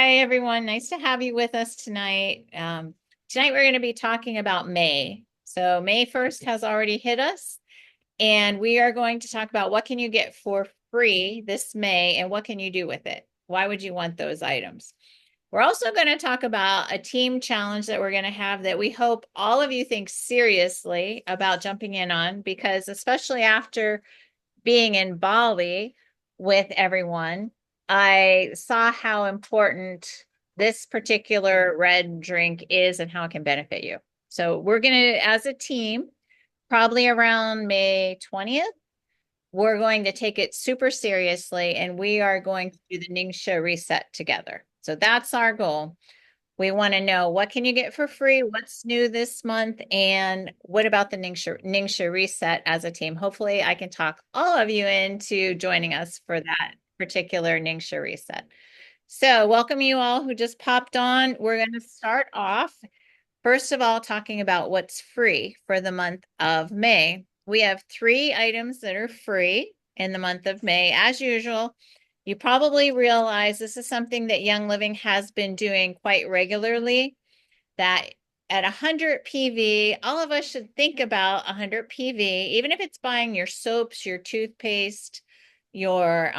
Hi, everyone. Nice to have you with us tonight. Tonight, we're going to be talking about May. So May 1st has already hit us, and we are going to talk about what can you get for free this May and what can you do with it? Why would you want those items? We're also going to talk about a team challenge that we're going to have that we hope all of you think seriously about jumping in on, because especially after being in Bali with everyone, I saw how important this particular red drink is and how it can benefit you. So we're going to, as a team, probably around May 20th, we're going to take it super seriously and we are going to do the NingXia reset together. So that's our goal. We want to know what can you get for free, what's new this month, and what about the NingXia reset as a team. Hopefully I can talk all of you into joining us for that particular NingXia reset. So welcome you all who just popped on. We're going to start off, first of all, talking about what's free for the month of May. We have 3 items that are free in the month of May. As usual, you probably realize this is something that Young Living has been doing quite regularly, that at 100 PV, all of us should think about 100 PV, even if it's buying your soaps, your toothpaste, your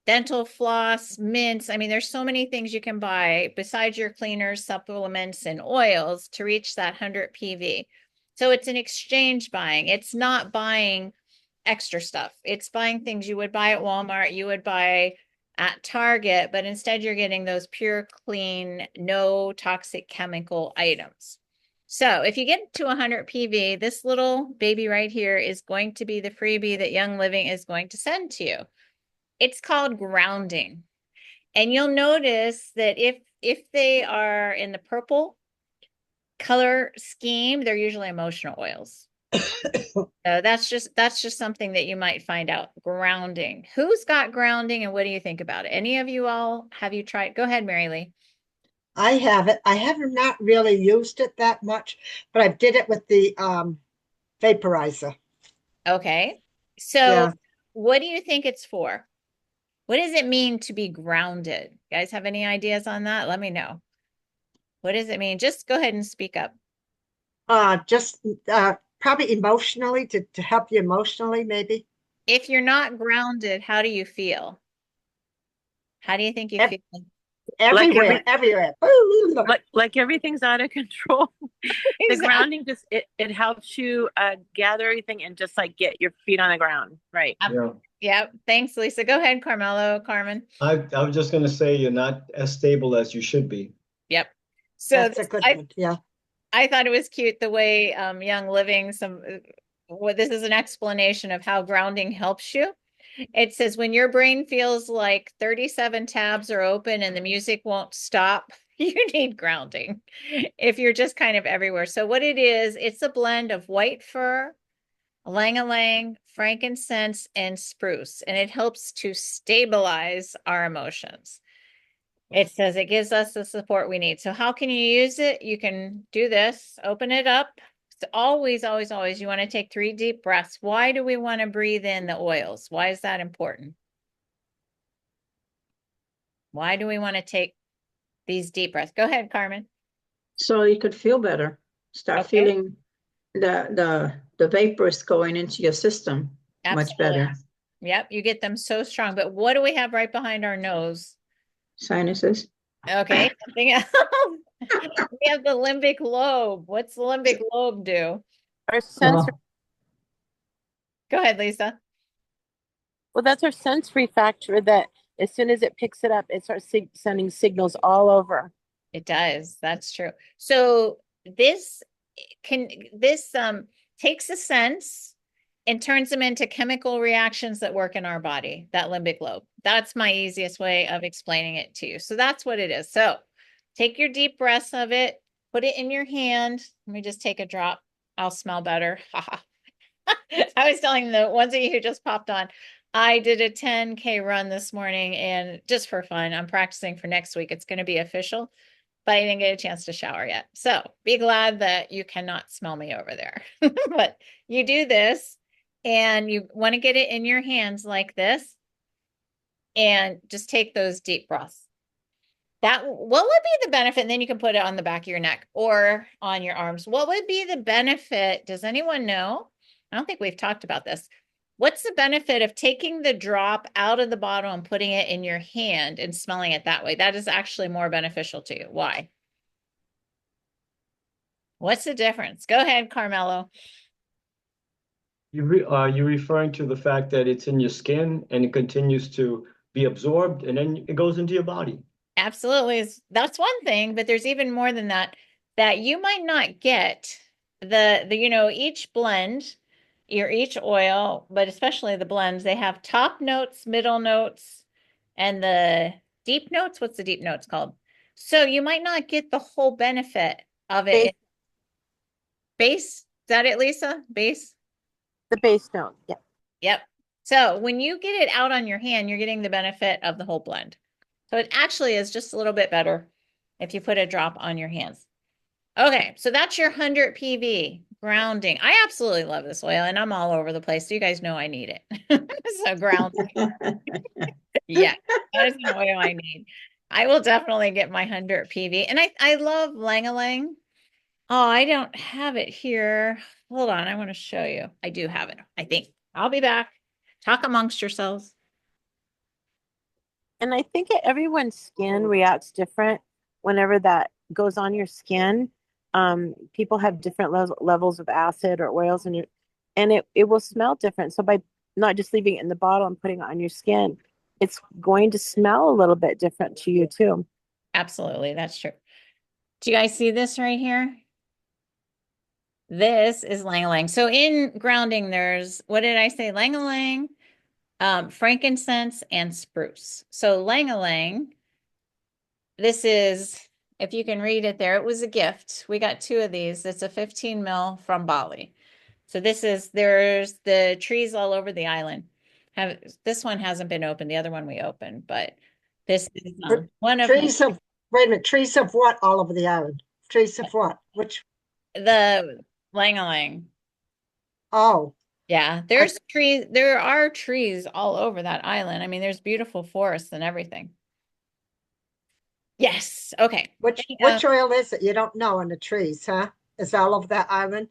dental floss, mints. I mean, there's so many things you can buy besides your cleaners, supplements, and oils to reach that 100 PV. So it's an exchange buying. It's not buying extra stuff. It's buying things you would buy at Walmart, you would buy at Target, but instead you're getting those pure, clean, no toxic chemical items. So if you get to 100 PV, this little baby right here is going to be the freebie that Young Living is going to send to you. It's called grounding. And you'll notice that if they are in the purple color scheme, they're usually emotional oils. So that's just something that you might find out. Grounding. Who's got grounding and what do you think about it? Any of you all, have you tried? Go ahead, Mary Lee. I have it. I have not really used it that much, but I did it with the vaporizer. Okay. So Yeah. what do you think it's for? What does it mean to be grounded? You guys have any ideas on that? Let me know. What does it mean? Just go ahead and speak up. Just probably emotionally to help you emotionally, maybe. If you're not grounded, how do you feel? How do you think you Ev- feel? like Everywhere, every everywhere. like everything's out of control. The Exactly. grounding just it helps you gather everything and just like get your feet on the ground, right? Yeah, Yep. Thanks, Lisa. Go ahead, Carmelo, Carmen. I was just going to say you're not as stable as you should be. Yep. So That's a this, good one. Yeah. I thought it was cute the way Young Living what this is an explanation of how grounding helps you. It says when your brain feels like 37 tabs are open and the music won't stop, you need grounding. If you're just kind of everywhere. So what it is, it's a blend of white fir, ylang-ylang, frankincense, and spruce, and it helps to stabilize our emotions. It says it gives us the support we need. So how can you use it? You can do this, open it up. It's always, always, always, you want to take 3 deep breaths. Why do we want to breathe in the oils? Why is that important? Why do we want to take these deep breaths? Go ahead, Carmen. So you could feel better. Start Okay, feeling the vapors going into your system much absolutely. better. Yep, you get them so strong. But what do we have right behind our nose? Sinuses. Okay, something else. We have the limbic lobe. What's the limbic lobe do? Our sensory, Oh, Go ahead, Lisa. well, that's our sensory factor that as soon as it picks it up, it starts sending signals all over. It does. That's true. So this this takes a sense and turns them into chemical reactions that work in our body, that limbic lobe. That's my easiest way of explaining it to you. So that's what it is. So take your deep breaths of it, put it in your hand. Let me just take a drop. I'll smell better. I was telling the ones of you who just popped on, I did a 10K run this morning and just for fun, I'm practicing for next week. It's going to be official, but I didn't get a chance to shower yet. So be glad that you cannot smell me over there. But you do this and you want to get it in your hands like this and just take those deep breaths. what would be the benefit? And then you can put it on the back of your neck or on your arms. What would be the benefit? Does anyone know? I don't think we've talked about this. What's the benefit of taking the drop out of the bottle and putting it in your hand and smelling it that way? That is actually more beneficial to you. Why? What's the difference? Go ahead, Carmelo. Are you referring to the fact that it's in your skin and it continues to be absorbed and then it goes into your body? Absolutely. That's one thing, but there's even more than that, that you might not get each blend, each oil, but especially the blends, they have top notes, middle notes, and the deep notes. What's the deep notes called? So you might not get the whole benefit of it. Base- in base, is that it, Lisa? Base? The base note. Yeah. Yep. So when you get it out on your hand, you're getting the benefit of the whole blend. So it actually is just a little bit better if you put a drop on your hands. Okay, so that's your 100 PV grounding. I absolutely love this oil and I'm all over the place. So you guys know I need it. So grounding. Yeah, that is an oil I need. I will definitely get my 100 PV. And I love Lang-a-Lang. Oh, I don't have it here. Hold on, I want to show you. I do have it, I think. I'll be back. Talk amongst yourselves. And I think everyone's skin reacts different whenever that goes on your skin. People have different levels of acid or oils in your, and it will smell different. So by not just leaving it in the bottle and putting it on your skin, it's going to smell a little bit different to you too. Absolutely, that's true. Do you guys see this right here? This is Lang-a-Lang. So in grounding, there's, what did I say? Lang-a-Lang, frankincense, and spruce. So Lang-a-Lang, this is, if you can read it there, it was a gift. We got 2 of these. It's a 15 mil from Bali. So there's the trees all over the island. This one hasn't been opened. The other one we opened, but this is one of Trees of, wait a minute, trees of what all over the island? Trees of what? Which, the Lang-a-Lang. oh, Yeah, there are trees all over that island. I mean, there's beautiful forests and everything. Yes. Okay. which oil is it? You don't know in the trees, huh? Is all over that island?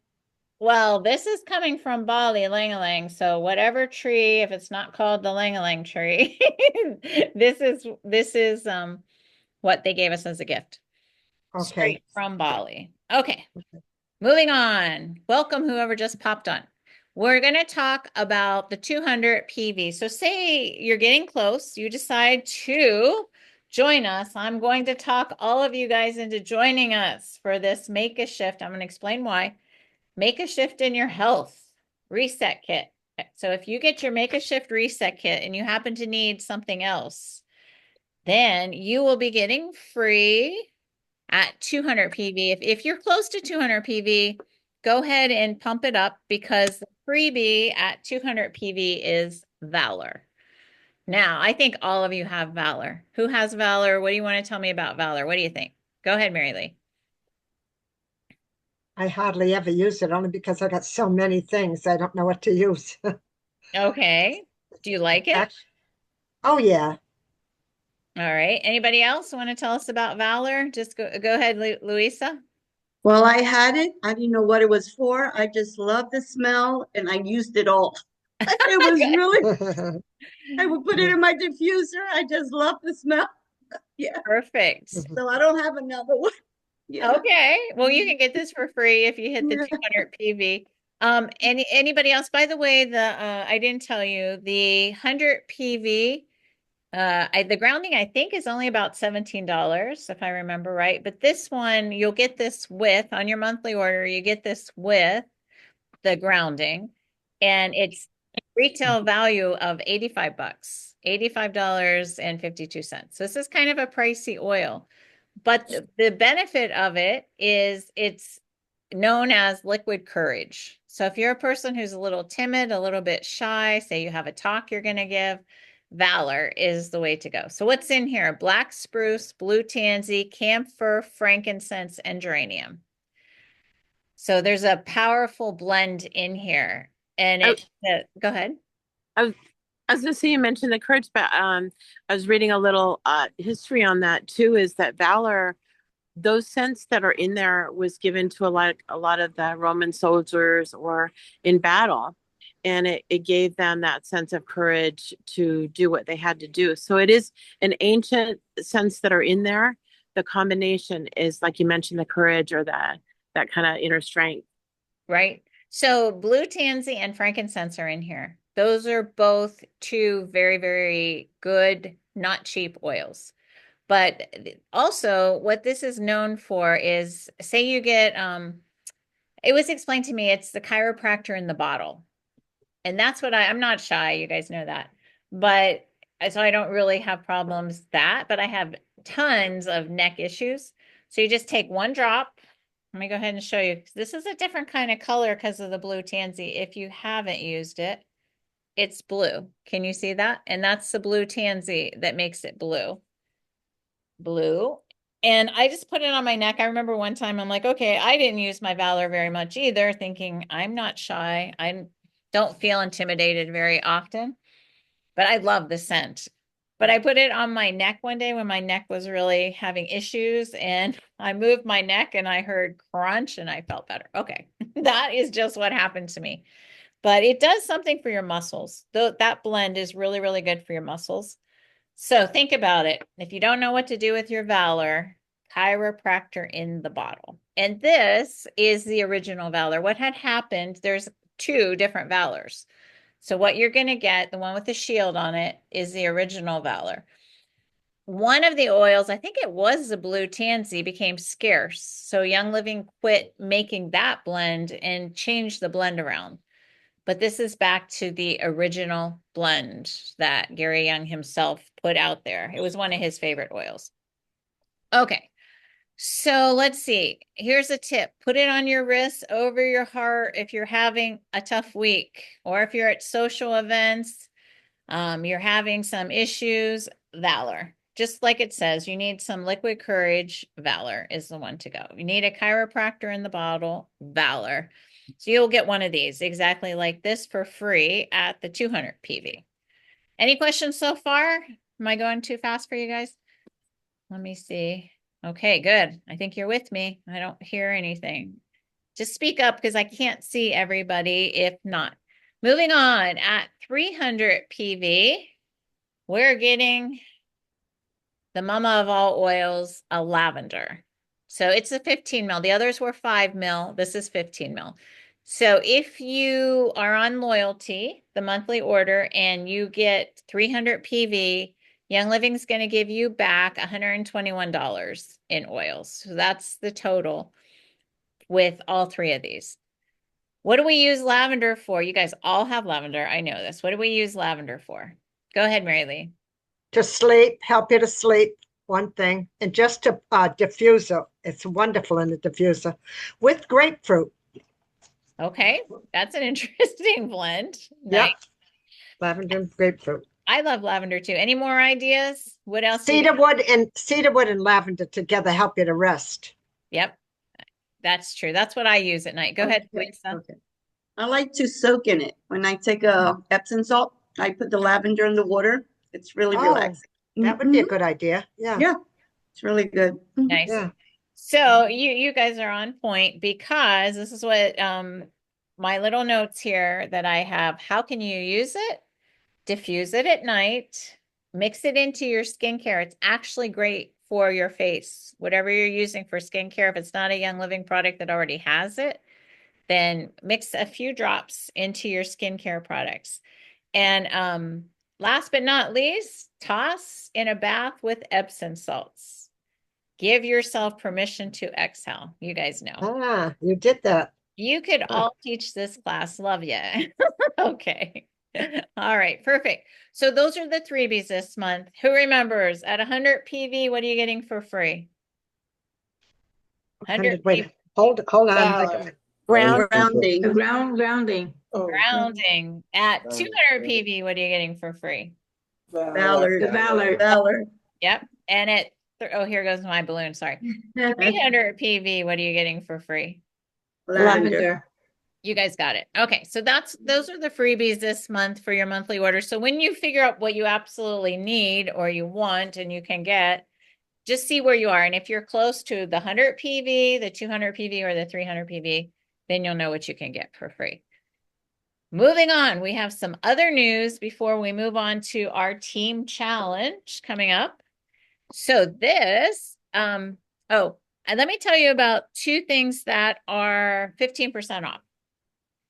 Well, this is coming from Bali, Lang-a-Lang. So whatever tree, if it's not called the Lang-a-Lang tree, this is what they gave us as a gift. Okay. Straight from Bali. Okay. Moving on. Welcome whoever just popped on. We're going to talk about the 200 PV. So say you're getting close, you decide to join us. I'm going to talk all of you guys into joining us for this Make a Shift. I'm going to explain why. Make a shift in your health reset kit. So if you get your Make a Shift reset kit and you happen to need something else, then you will be getting free at 200 PV. If you're close to 200 PV, go ahead and pump it up because the freebie at 200 PV is Valor. Now, I think all of you have Valor. Who has Valor? What do you want to tell me about Valor? What do you think? Go ahead, Mary Lee. I hardly ever use it only because I got so many things. I don't know what to use. Okay. Do you like it? Actually, oh yeah. All right. Anybody else want to tell us about Valor? Just go ahead, Luisa. Well, I had it. I didn't know what it was for. I just loved the smell and I used it all. It was really, I would put it in my diffuser. I just love the smell. Yeah. Perfect. So I don't have another one. Yeah. Okay. Well, you can get this for free if you hit the 200 PV. Anybody else? By the way, I didn't tell you the 100 PV. The grounding I think is only about $17 if I remember right. But this one you'll get this with on your monthly order. You get this with the grounding, and it's retail value of 85 bucks, $85.52. So this is kind of a pricey oil. But the benefit of it is it's known as liquid courage. So if you're a person who's a little timid, a little bit shy, say you have a talk you're going to give, Valor is the way to go. So what's in here? Black spruce, blue tansy, camphor, frankincense, and geranium. So there's a powerful blend in here. And go ahead. I was gonna say you mentioned the courage, but I was reading a little history on that too, is that valor, those scents that are in there was given to a lot of the Roman soldiers or in battle. And it gave them that sense of courage to do what they had to do. So it is an ancient sense that are in there. The combination is, like you mentioned, the courage or that kind of inner strength. Right. So blue tansy and frankincense are in here. Those are both two very, very good, not cheap oils. But also what this is known for is, say you get, it was explained to me, it's the chiropractor in the bottle. And that's what I'm not shy, you guys know that. But so I don't really have problems that, but I have tons of neck issues. So you just take one drop. Let me go ahead and show you. This is a different kind of color because of the blue tansy. If you haven't used it, it's blue. Can you see that? And that's the blue tansy that makes it blue. Blue. And I just put it on my neck. I remember one time I'm like, okay, I didn't use my valor very much either, thinking I'm not shy. I don't feel intimidated very often, but I love the scent. But I put it on my neck one day when my neck was really having issues, and I moved my neck and I heard crunch and I felt better. Okay, that is just what happened to me. But it does something for your muscles. That blend is really, really good for your muscles. So think about it. If you don't know what to do with your valor, chiropractor in the bottle. And this is the original valor. What had happened, there's two different valors. So what you're going to get, the one with the shield on it, is the original valor. One of the oils, I think it was the blue tansy, became scarce. So Young Living quit making that blend and changed the blend around. But this is back to the original blend that Gary Young himself put out there. It was one of his favorite oils. Okay. So let's see. Here's a tip. Put it on your wrist, over your heart if you're having a tough week, or if you're at social events, you're having some issues, valor. Just like it says, you need some liquid courage, valor is the one to go. You need a chiropractor in the bottle, valor. So you'll get one of these exactly like this for free at the 200 PV. Any questions so far? Am I going too fast for you guys? Let me see. Okay, good. I think you're with me. I don't hear anything. Just speak up because I can't see everybody if not. Moving on, at 300 PV, we're getting the mama of all oils, a lavender. So it's a 15 mil. The others were 5 mil. This is 15 mil. So if you are on loyalty, the monthly order, and you get 300 PV, Young Living's going to give you back $121 in oils. So that's the total with all three of these. What do we use lavender for? You guys all have lavender. I know this. What do we use lavender for? Go ahead, Mary Lee. To sleep, help you to sleep, one thing. And just to diffuser. It's wonderful in the diffuser with grapefruit. Okay, that's an interesting blend. Yep. Nice. Lavender and grapefruit. I love lavender too. Any more ideas? What else? Cedarwood and lavender together help you to rest. Yep, that's true. That's what I use at night. Go ahead, Lisa. Okay. I like to soak in it. When I take a Epsom salt, I put the lavender in the water. It's really relaxing. That would be a good idea. Yeah. Yeah, it's really good. Nice. Yeah. So you guys are on point because this is what my little notes here that I have. How can you use it? Diffuse it at night. Mix it into your skincare. It's actually great for your face. Whatever you're using for skincare, if it's not a Young Living product that already has it, then mix a few drops into your skincare products. And last but not least, toss in a bath with Epsom salts. Give yourself permission to exhale. You guys know. You did that. You could all teach this class. Love you. Okay. All right. Perfect. So those are the freebies this month. Who remembers at 100 PV, what are you getting for free? 100 Wait, hold on. Grounding. Grounding. grounding. At 200 PV, what are you getting for free? Valor. Valor. Valor. Yep. And at, oh, here goes my balloon. Sorry. 300 PV, what are you getting for free? Lavender. You guys got it. Okay, so those are the freebies this month for your monthly order. So when you figure out what you absolutely need or you want and you can get, just see where you are. And if you're close to the 100 PV, the 200 PV, or the 300 PV, then you'll know what you can get for free. Moving on, we have some other news before we move on to our team challenge coming up. So this, and let me tell you about two things that are 15% off.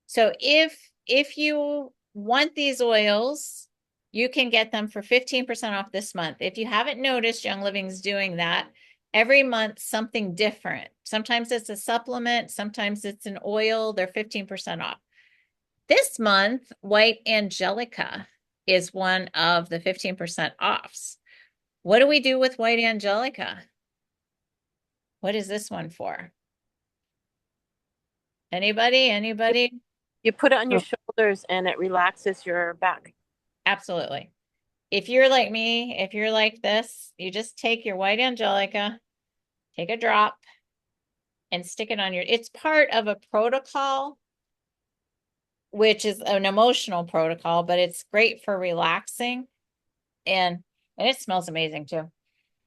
So if you want these oils, you can get them for 15% off this month. If you haven't noticed, Young Living's doing that every month, something different. Sometimes it's a supplement, sometimes it's an oil, they're 15% off. This month, White Angelica is one of the 15% offs. What do we do with White Angelica? What is this one for? Anybody? You put it on your shoulders and it relaxes your back. Absolutely. If you're like me, if you're like this, you just take your White Angelica, take a drop, and stick it on your, it's part of a protocol, which is an emotional protocol, but it's great for relaxing. And it smells amazing too.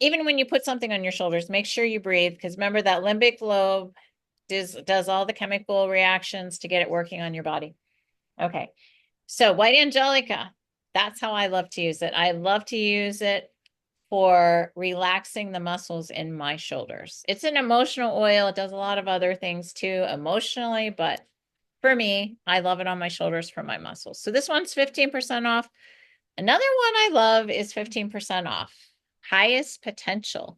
Even when you put something on your shoulders, make sure you breathe, because remember that limbic lobe does all the chemical reactions to get it working on your body. Okay. So White Angelica, that's how I love to use it. I love to use it for relaxing the muscles in my shoulders. It's an emotional oil. It does a lot of other things too emotionally, but for me, I love it on my shoulders for my muscles. So this one's 15% off. Another one I love is 15% off. Highest potential.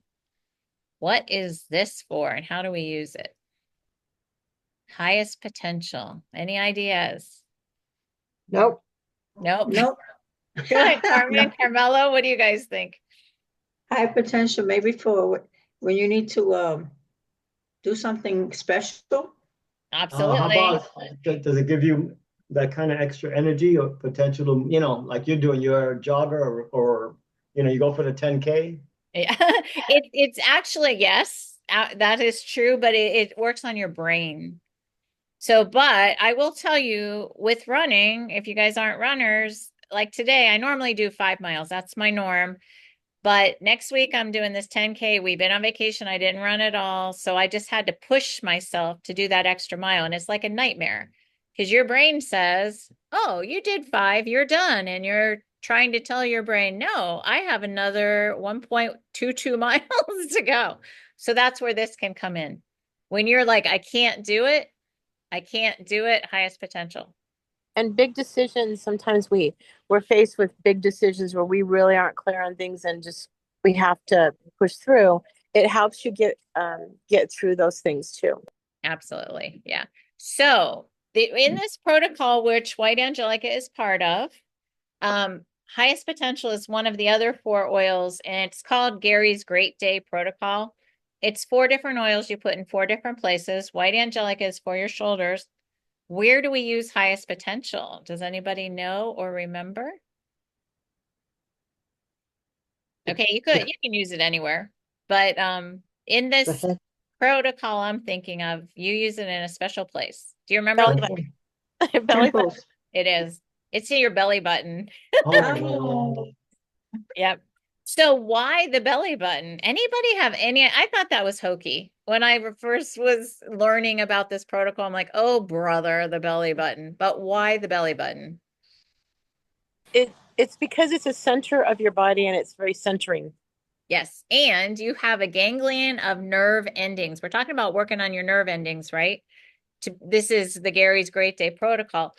What is this for and how do we use it? Highest potential. Any ideas? Nope. Nope. Nope. Go ahead, Carmen, Carmelo, what do you guys think? High potential, maybe for when you need to do something special. How Absolutely. about, does it give you that kind of extra energy or potential to, you know, like you're doing your jogger or you know, you go for the 10K? Yeah. It's actually, yes, that is true, but it works on your brain. So, but I will tell you with running, if you guys aren't runners, like today, I normally do 5 miles. That's my norm. But next week I'm doing this 10K. We've been on vacation. I didn't run at all. So I just had to push myself to do that extra mile. And it's like a nightmare because your brain says, oh, you did 5, you're done. And you're trying to tell your brain, no, I have another 1.22 miles to go. So that's where this can come in. When you're like, I can't do it, highest potential. And big decisions, sometimes we're faced with big decisions where we really aren't clear on things and just we have to push through. It helps you get through those things too. Absolutely. Yeah. So in this protocol, which White Angelica is part of, highest potential is one of the other 4 oils, and it's called Gary's Great Day Protocol. It's 4 different oils you put in 4 different places. White Angelica is for your shoulders. Where do we use highest potential? Does anybody know or remember? Okay, you can use it anywhere, but in this protocol I'm thinking of, you use it in a special place. Do you remember? Belly button. Belly button. Temples. It is. It's in your belly button. Oh, Yep. So why the belly button? Anybody have any? I thought that was hokey. When I first was learning about this protocol, I'm like, oh, brother, the belly button. But why the belly button? It's because it's a center of your body and it's very centering. Yes. And you have a ganglion of nerve endings. We're talking about working on your nerve endings, right? This is the Gary's Great Day Protocol.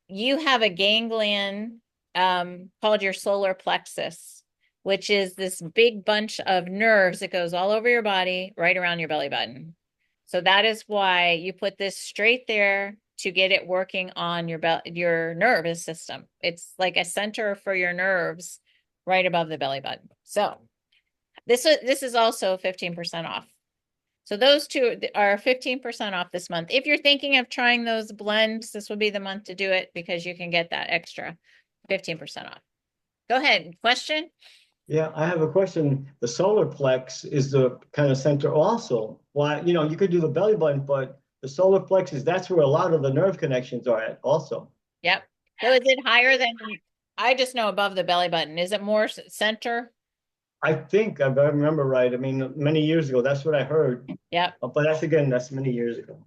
You have a ganglion called your solar plexus, which is this big bunch of nerves that goes all over your body, right around your belly button. So that is why you put this straight there to get it working on your nervous system. It's like a center for your nerves right above the belly button. So this is also 15% off. So those two are 15% off this month. If you're thinking of trying those blends, this would be the month to do it because you can get that extra 15% off. Go ahead. Question? yeah, I have a question. The solar plex is the kind of center also. Why, you know, you could do the belly button, but the solar plexus, that's where a lot of the nerve connections are at also. Yep. So is it higher than, I just know above the belly button. Is it more center? I think, if I remember right, I mean, many years ago, that's what I heard. Yep. But that's many years ago.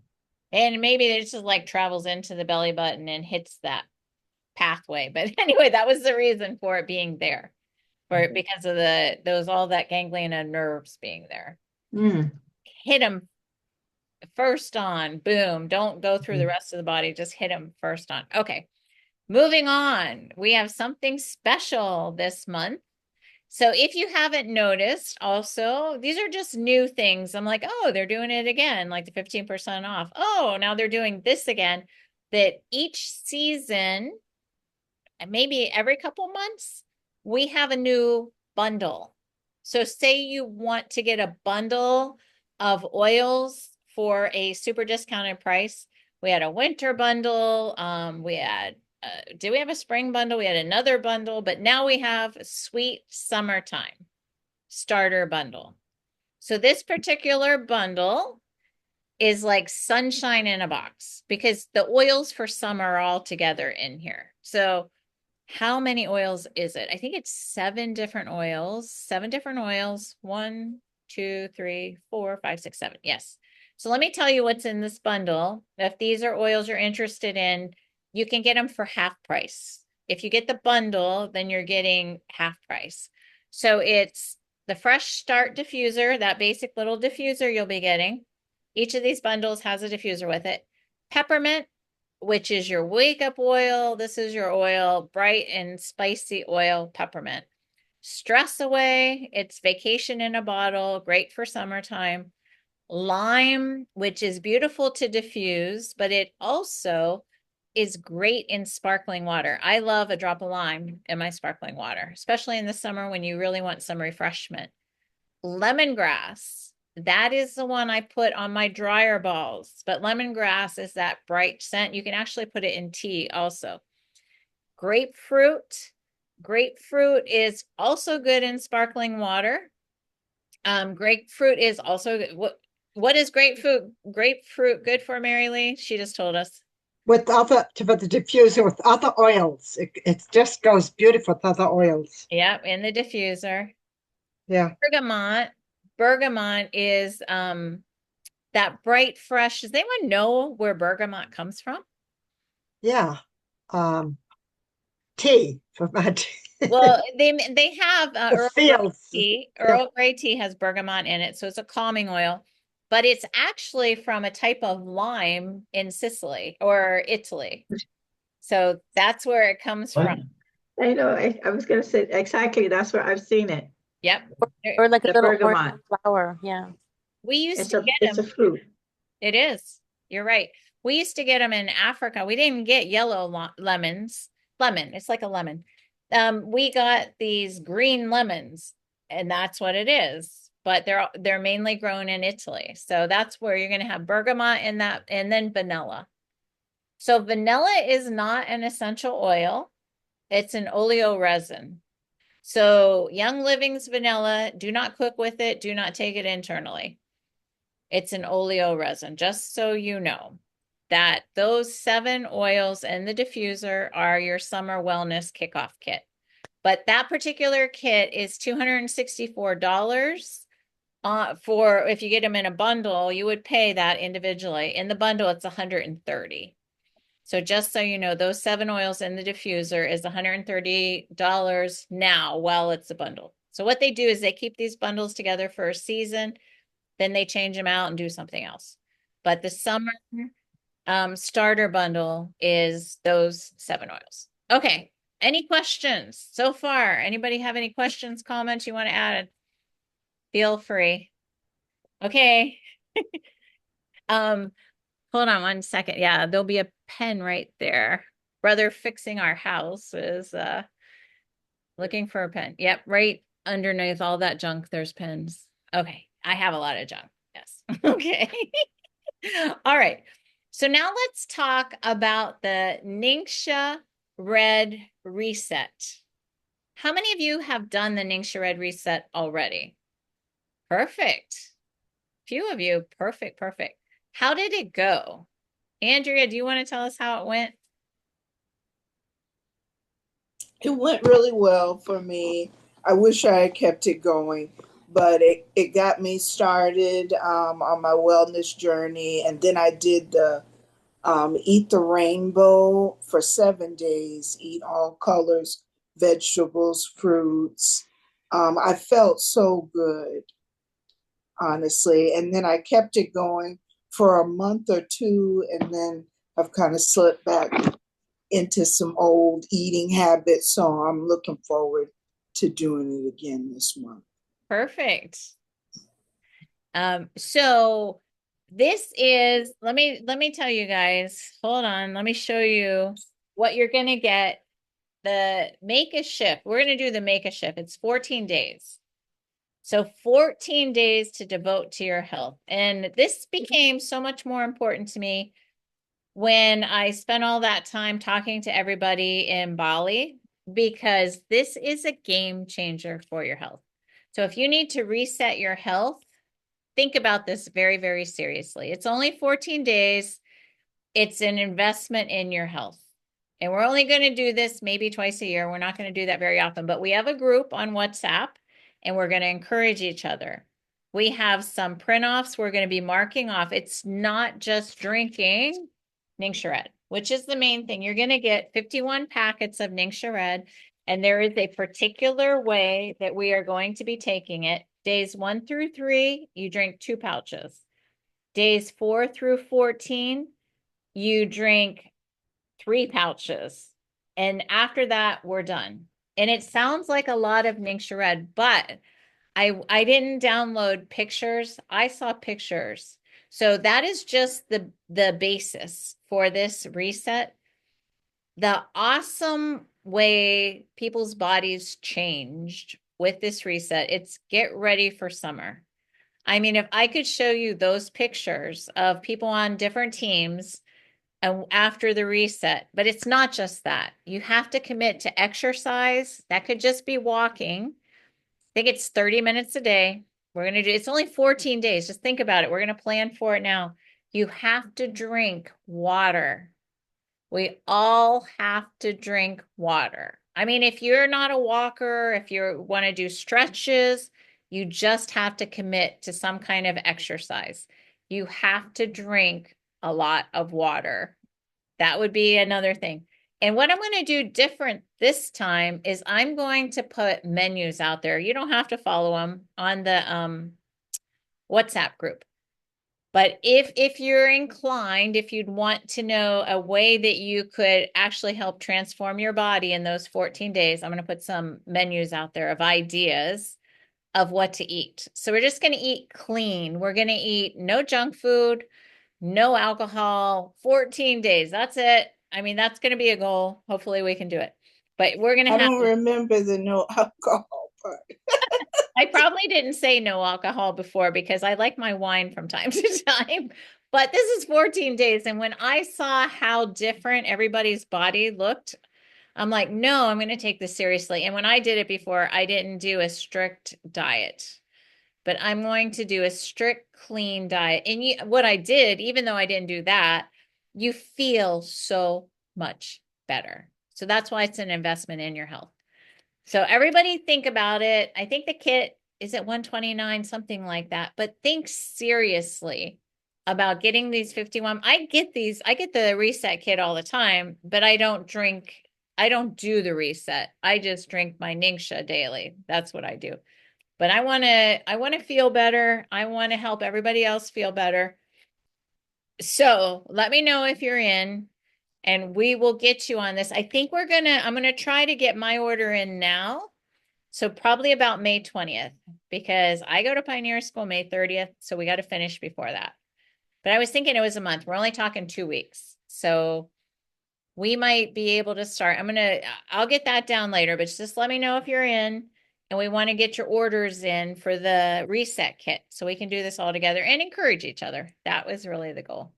And maybe it just like travels into the belly button and hits that pathway. But anyway, that was the reason for it being there. For it because of all that ganglion and nerves being there. Mm. Hit them first on, boom. Don't go through the rest of the body, just hit them first on. Okay. Moving on. We have something special this month. So if you haven't noticed, also, these are just new things. I'm like, oh, they're doing it again, like the 15% off. Oh, now they're doing this again. That each season, and maybe every couple months, we have a new bundle. So say you want to get a bundle of oils for a super discounted price. We had a winter bundle. We had did we have a spring bundle? We had another bundle, but now we have sweet summertime starter bundle. So this particular bundle is like sunshine in a box because the oils for summer are all together in here. So how many oils is it? I think it's 7 different oils. 7 different oils. 1, 2, 3, 4, 5, 6, 7. Yes. So let me tell you what's in this bundle. If these are oils you're interested in, you can get them for half price. If you get the bundle, then you're getting half price. So it's the Fresh Start diffuser, that basic little diffuser you'll be getting. Each of these bundles has a diffuser with it. Peppermint, which is your wake up oil. This is your oil, bright and spicy oil, peppermint. Stress Away, it's vacation in a bottle, great for summertime. Lime, which is beautiful to diffuse, but it also is great in sparkling water. I love a drop of lime in my sparkling water, especially in the summer when you really want some refreshment. Lemongrass, that is the one I put on my dryer balls, but lemongrass is that bright scent. You can actually put it in tea also. Grapefruit, grapefruit is also good in sparkling water. Grapefruit is also good. What is grapefruit good for, Mary Lee? She just told us. With the diffuser with other oils. It just goes beautiful with other oils. Yep, in the diffuser. Yeah. Bergamot is that bright fresh. Does anyone know where bergamot comes from? Yeah. Tea for my tea. Well, they have The Earl Grey fields. tea. Yeah. Earl Grey tea has bergamot in it, so it's a calming oil, but it's actually from a type of lime in Sicily or Italy. So that's where it comes from. I know, I was gonna say, exactly, that's where I've seen it. Yep. Or like a The little bergamot. orange flower. Yeah. We used It's to a, get it's a them. fruit. It is. You're right. We used to get them in Africa. We didn't get yellow lemons. Lemon. It's like a lemon. We got these green lemons, and that's what it is. But they're mainly grown in Italy. So that's where you're going to have bergamot in that, and then vanilla. So vanilla is not an essential oil. It's an oleoresin. So Young Living's vanilla, do not cook with it. Do not take it internally. It's an oleoresin, just so you know that those 7 oils in the diffuser are your summer wellness kickoff kit. But that particular kit is $264 for if you get them in a bundle, you would pay that individually. In the bundle, it's $130. So just so you know, those 7 oils in the diffuser is $130 now while it's a bundle. So what they do is they keep these bundles together for a season, then they change them out and do something else. But the summer starter bundle is those 7 oils. Okay. Any questions so far? Anybody have any questions, comments you want to add? Feel free. Okay. Hold on one second. Yeah, there'll be a pen right there. Brother fixing our house is looking for a pen. Yep, right underneath all that junk, there's pens. Okay, I have a lot of junk. Yes. Okay. All right. So now let's talk about the NingXia Red reset. How many of you have done the NingXia Red reset already? Perfect. Few of you. Perfect. Perfect. How did it go? Andrea, do you want to tell us how it went? It went really well for me. I wish I had kept it going, but it got me started on my wellness journey. And then I did the eat the rainbow for 7 days, eat all colors, vegetables, fruits. I felt so good, honestly. And then I kept it going for a month or two, and then I've kind of slipped back into some old eating habits. So I'm looking forward to doing it again this month. Perfect. So this is, let me tell you guys, hold on, let me show you what you're gonna get. The Make a Shift. We're gonna do the Make a Shift. It's 14 days. So 14 days to devote to your health. And this became so much more important to me when I spent all that time talking to everybody in Bali, because this is a game changer for your health. So if you need to reset your health, think about this very, very seriously. It's only 14 days. It's an investment in your health. And we're only going to do this maybe twice a year. We're not going to do that very often, but we have a group on WhatsApp and we're going to encourage each other. We have some print offs we're going to be marking off. It's not just drinking NingXia Red, which is the main thing. You're going to get 51 packets of NingXia Red, and there is a particular way that we are going to be taking it. Days 1 through 3, you drink 2 pouches. Days 4 through 14, you drink 3 pouches. And after that, we're done. And it sounds like a lot of NingXia Red, but I didn't download pictures. I saw pictures. So that is just the basis for this reset. The awesome way people's bodies changed with this reset, it's get ready for summer. I mean, if I could show you those pictures of people on different teams and after the reset, but it's not just that. You have to commit to exercise. That could just be walking. I think it's 30 minutes a day. We're going to do, it's only 14 days. Just think about it. We're going to plan for it now. You have to drink water. We all have to drink water. I mean, if you're not a walker, if you want to do stretches, you just have to commit to some kind of exercise. You have to drink a lot of water. That would be another thing. And what I'm going to do different this time is I'm going to put menus out there. You don't have to follow them on the WhatsApp group. But if you're inclined, if you'd want to know a way that you could actually help transform your body in those 14 days, I'm going to put some menus out there of ideas of what to eat. So we're just going to eat clean. We're going to eat no junk food, no alcohol, 14 days. That's it. I mean, that's going to be a goal. Hopefully we can do it. But we're going to I have don't remember the no alcohol part. I probably didn't say no alcohol before because I like my wine from time to time. But this is 14 days. And when I saw how different everybody's body looked, I'm like, no, I'm going to take this seriously. And when I did it before, I didn't do a strict diet, but I'm going to do a strict, clean diet. And what I did, even though I didn't do that, you feel so much better. So that's why it's an investment in your health. So everybody think about it. I think the kit is at 129, something like that. But think seriously about getting these 51. I get the reset kit all the time, but I don't do the reset. I just drink my NingXia daily. That's what I do. But I want to feel better. I want to help everybody else feel better. So let me know if you're in. And we will get you on this. I think I'm going to try to get my order in now. So probably about May 20th, because I go to Pioneer School May 30th. So we got to finish before that. But I was thinking it was a month. We're only talking 2 weeks. So we might be able to start. I'll get that down later, but just let me know if you're in. And we want to get your orders in for the reset kit so we can do this all together and encourage each other. That was really the goal.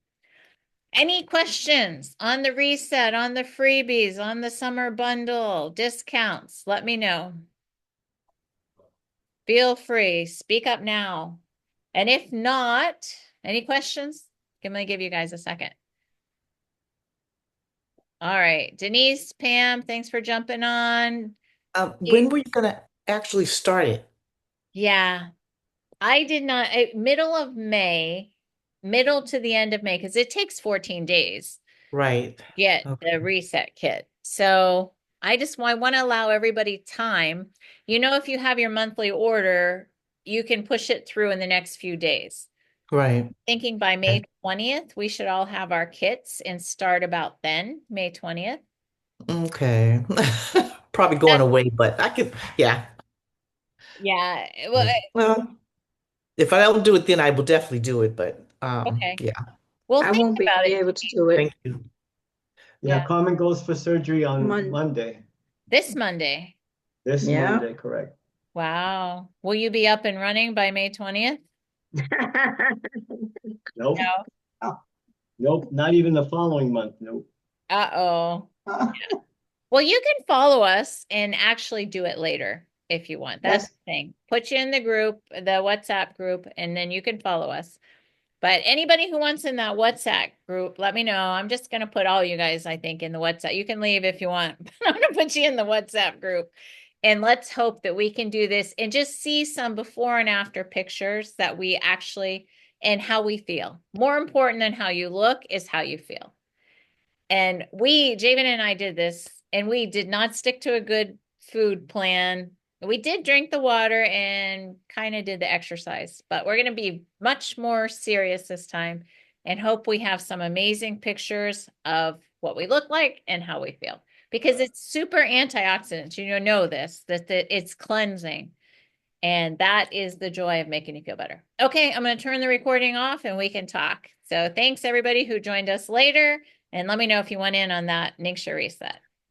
Any questions on the reset, on the freebies, on the summer bundle, discounts? Let me know. Feel free, speak up now. And if not, any questions? I'm gonna give you guys a second. All right, Denise, Pam, thanks for jumping on. When were you gonna actually start it? Yeah, I did not, middle of May, middle to the end of May, because it takes 14 days Right. to get Okay. the reset kit. So I want to allow everybody time. You know, if you have your monthly order, you can push it through in the next few days. Right. Thinking by Okay. May 20th, we should all have our kits and start about then, May 20th. Okay. Probably going away, but I could, yeah. Yeah, well, Well, if I don't do it, then I will definitely do it. But okay. yeah. Well, I think won't be about it. able to do it Thank you. Yeah, Yeah, Carmen goes for surgery on Mon- Monday. this Monday. This Yeah. Monday, correct. Wow. Will you be up and running by May 20th? Nope, No. nope, not even the following month, nope. Uh-oh. Well, you can follow us and actually do it later if you want. That's Yes. the thing. Put you in the group, the WhatsApp group, and then you can follow us. But anybody who wants in that WhatsApp group, let me know. I'm just going to put all you guys, I think, in the WhatsApp. You can leave if you want, but I'm going to put you in the WhatsApp group. And let's hope that we can do this and just see some before and after pictures that we actually, and how we feel. More important than how you look is how you feel. And Javen and I did this, and we did not stick to a good food plan. We did drink the water and kind of did the exercise, but we're going to be much more serious this time and hope we have some amazing pictures of what we look like and how we feel, because it's super antioxidants. You know this, that it's cleansing. And that is the joy of making you feel better. Okay, I'm going to turn the recording off and we can talk. So thanks everybody who joined us later. And let me know if you want in on that NingXia reset.